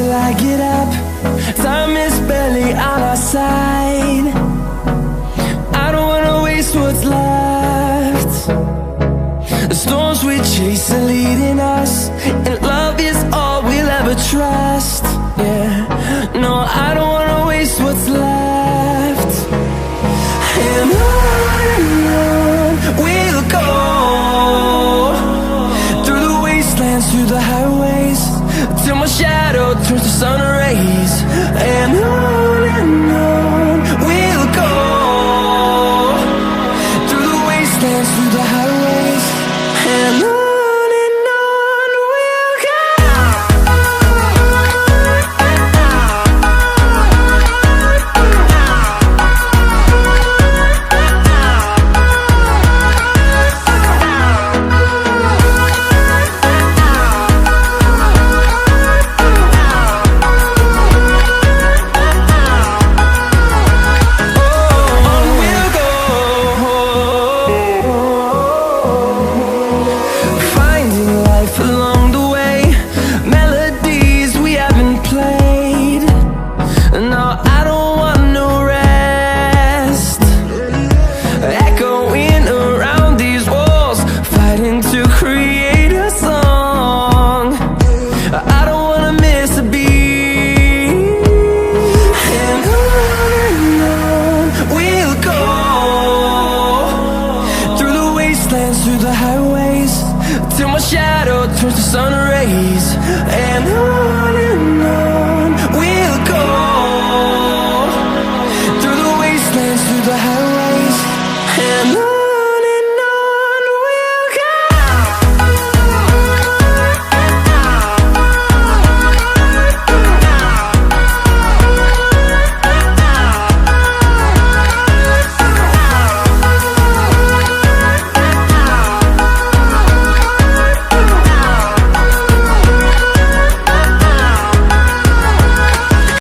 till I get up. Time is barely on our side. I don't wanna waste what's left. The storms we chase are leading us, and love is all we'll ever trust. Yeah, no, I don't wanna waste what's left. And on we'll go, through the wastelands, through the highways, till my shadow turns to sun rays.